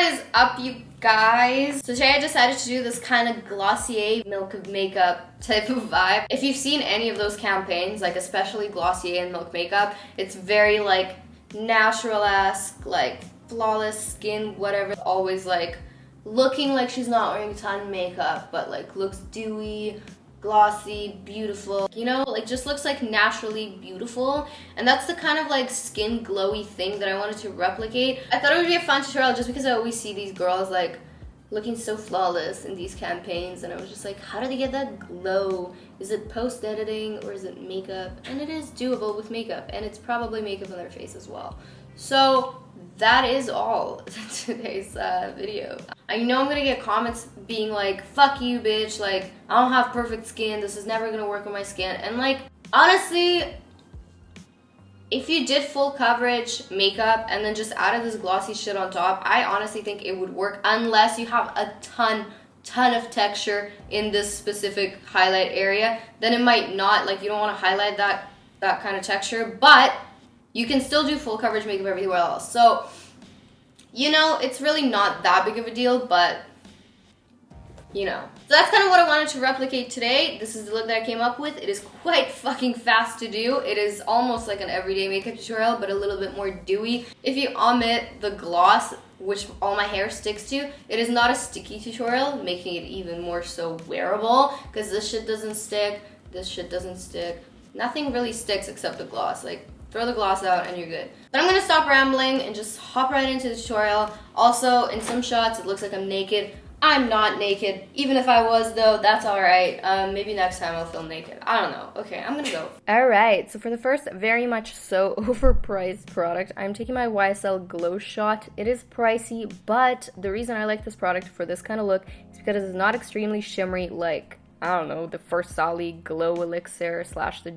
is up, you guys? So today I decided to do this kind of Glossier Milk of Makeup type of vibe. If you've seen any of those campaigns, like especially Glossier and Milk Makeup, it's very like natural-esque, like flawless skin, whatever. Always like looking like she's not wearing a ton of makeup, but like looks dewy, glossy, beautiful, you know, like just looks like naturally beautiful. And that's the kind of like skin glowy thing that I wanted to replicate. I thought it would be a fun tutorial just because I always see these girls like looking so flawless in these campaigns, and I was just like, how do they get that glow? Is it post-editing or is it makeup? And it is doable with makeup, and it's probably makeup on their face as well. So that is all today's video. I know I'm gonna get comments being like, fuck you, bitch, like, I don't have perfect skin, this is never gonna work on my skin. And like, honestly, if you did full coverage makeup and then just added this glossy shit on top, I honestly think it would work unless you have a ton of texture in this specific highlight area. Then it might not, like, you don't wanna highlight that kind of texture, but you can still do full coverage makeup everywhere else. So, you know, it's really not that big of a deal, but, you know. So that's kind of what I wanted to replicate today. This is the look that I came up with. It is quite fucking fast to do. It is almost like an everyday makeup tutorial, but a little bit more dewy. If you omit the gloss, which all my hair sticks to, it is not a sticky tutorial, making it even more so wearable, because this shit doesn't stick, this shit doesn't stick. Nothing really sticks except the gloss. Like, throw the gloss out and you're good. But I'm gonna stop rambling and just hop right into the tutorial. Also, in some shots, it looks like I'm naked. I'm not naked. Even if I was, though, that's alright. Maybe next time I'll film naked. I don't know. Okay, I'm gonna go. Alright, so for the first very much so overpriced product, I'm taking my YSL Glow Shot. It is pricey, but the reason I like this product for this kind of look is because it's not extremely shimmery like, I don't know, the Versali Glow Elixir / the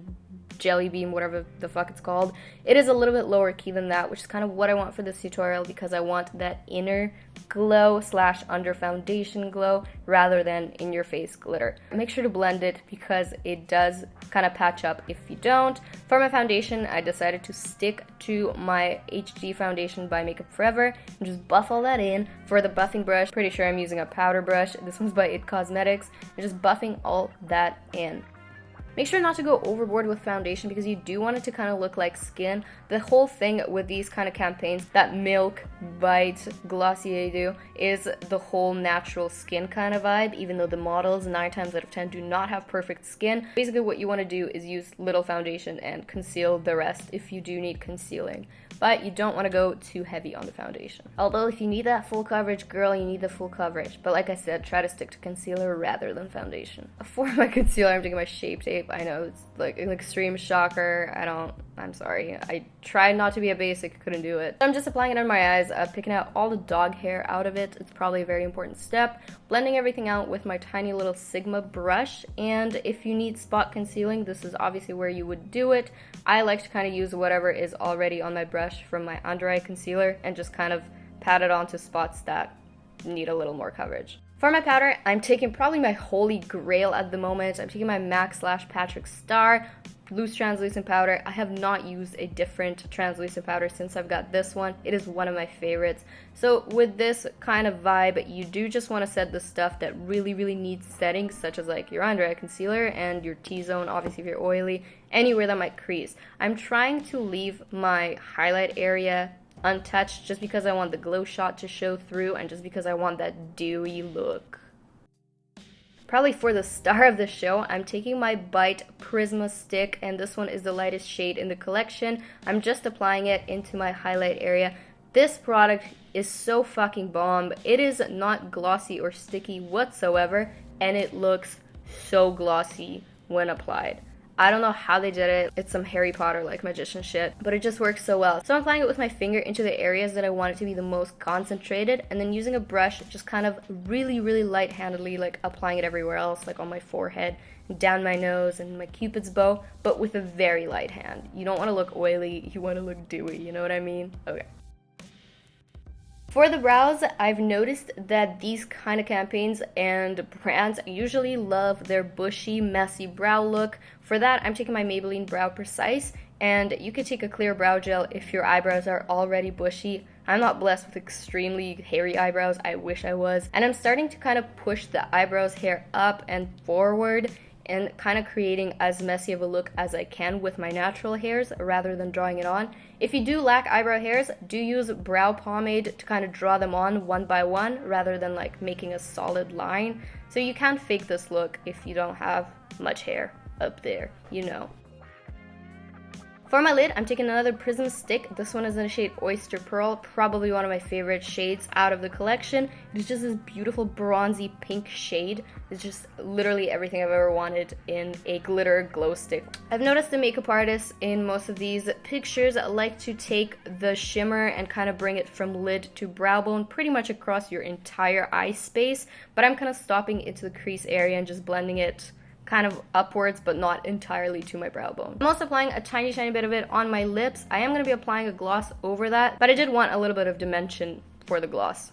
Jelly Beam, whatever the fuck it's called. It is a little bit lower key than that, which is kind of what I want for this tutorial because I want that inner glow / under foundation glow rather than in your face glitter. Make sure to blend it because it does kind of patch up if you don't. For my foundation, I decided to stick to my HD foundation by Makeup Forever and just buff all that in. For the buffing brush, pretty sure I'm using a powder brush. This one's by It Cosmetics. And just buffing all that in. Make sure not to go overboard with foundation because you do want it to kind of look like skin. The whole thing with these kind of campaigns that Milk, Bite, Glossier do is the whole natural skin kind of vibe, even though the models 9 times out of 10 do not have perfect skin. Basically what you want to do is use little foundation and conceal the rest if you do need concealing. But you don't want to go too heavy on the foundation. Although if you need that full coverage, girl, you need the full coverage. But like I said, try to stick to concealer rather than foundation. For my concealer, I'm taking my Shape Tape. I know it's like an extreme shocker. I'm sorry. I tried not to be a basic, couldn't do it. I'm just applying it on my eyes, picking out all the dog hair out of it. It's probably a very important step. Blending everything out with my tiny little Sigma brush. And if you need spot concealing, this is obviously where you would do it. I like to kind of use whatever is already on my brush from my under eye concealer and just kind of pat it onto spots that need a little more coverage. For my powder, I'm taking probably my holy grail at the moment. I'm taking my MAC / Patrick Starrr loose translucent powder. I have not used a different translucent powder since I've got this one. It is one of my favorites. So with this kind of vibe, you do just want to set the stuff that really needs setting, such as like your under eye concealer and your T-zone, obviously if you're oily, anywhere that might crease. I'm trying to leave my highlight area untouched just because I want the glow shot to show through and just because I want that dewy look. Probably for the star of the show, I'm taking my Bite Prismatic, and this one is the lightest shade in the collection. I'm just applying it into my highlight area. This product is so fucking bomb. It is not glossy or sticky whatsoever, and it looks so glossy when applied. I don't know how they did it. It's some Harry Potter like magician shit, but it just works so well. So I'm applying it with my finger into the areas that I want it to be the most concentrated, and then using a brush, just kind of really light-handedly like applying it everywhere else, like on my forehead, down my nose, and my Cupid's bow, but with a very light hand. You don't want to look oily, you want to look dewy, you know what I mean? Okay. For the brows, I've noticed that these kind of campaigns and brands usually love their bushy, messy brow look. For that, I'm taking my Maybelline Brow Precise, and you could take a clear brow gel if your eyebrows are already bushy. I'm not blessed with extremely hairy eyebrows, I wish I was. And I'm starting to kind of push the eyebrows hair up and forward, and kind of creating as messy of a look as I can with my natural hairs rather than drawing it on. If you do lack eyebrow hairs, do use brow pomade to kind of draw them on one by one rather than like making a solid line. So you can fake this look if you don't have much hair up there, you know. For my lid, I'm taking another Prism stick. This one is in the shade Oyster Pearl, probably one of my favorite shades out of the collection. It's just this beautiful bronzy pink shade. It's just literally everything I've ever wanted in a glitter glow stick. I've noticed the makeup artists in most of these pictures like to take the shimmer and kind of bring it from lid to brow bone pretty much across your entire eye space, but I'm kind of stopping into the crease area and just blending it kind of upwards but not entirely to my brow bone. I'm also applying a tiny bit of it on my lips. I am going to be applying a gloss over that, but I did want a little bit of dimension for the gloss.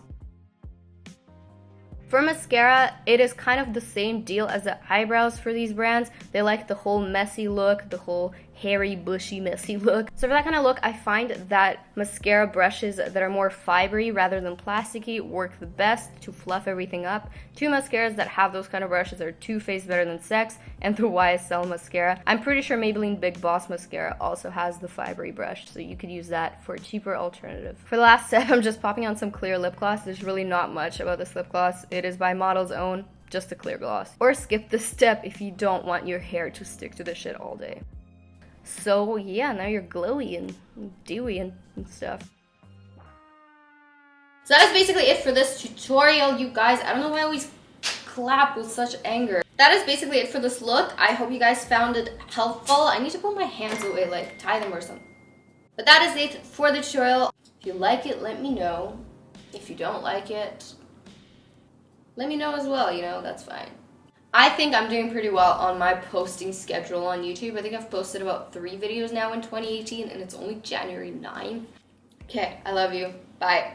For mascara, it is kind of the same deal as the eyebrows for these brands. They like the whole messy look, the whole hairy, bushy, messy look. So for that kind of look, I find that mascara brushes that are more fibery rather than plasticky work the best to fluff everything up. Two mascaras that have those kind of brushes are Too Faced Better Than Sex and the YSL mascara. I'm pretty sure Maybelline Big Boss mascara also has the fibery brush, so you could use that for a cheaper alternative. For the last step, I'm just popping on some clear lip gloss. There's really not much about this lip gloss. It is by Model's Own, just a clear gloss. Or skip this step if you don't want your hair to stick to this shit all day. So yeah, now you're glowy and dewy and stuff. So that is basically it for this tutorial, you guys. I don't know why I always clap with such anger. That is basically it for this look. I hope you guys found it helpful. I need to put my hands away, like tie them or something. But that is it for the tutorial. If you like it, let me know. If you don't like it, let me know as well, you know, that's fine. I think I'm doing pretty well on my posting schedule on YouTube. I think I've posted about 3 videos now in 2018 and it's only January 9th. Okay, I love you. Bye.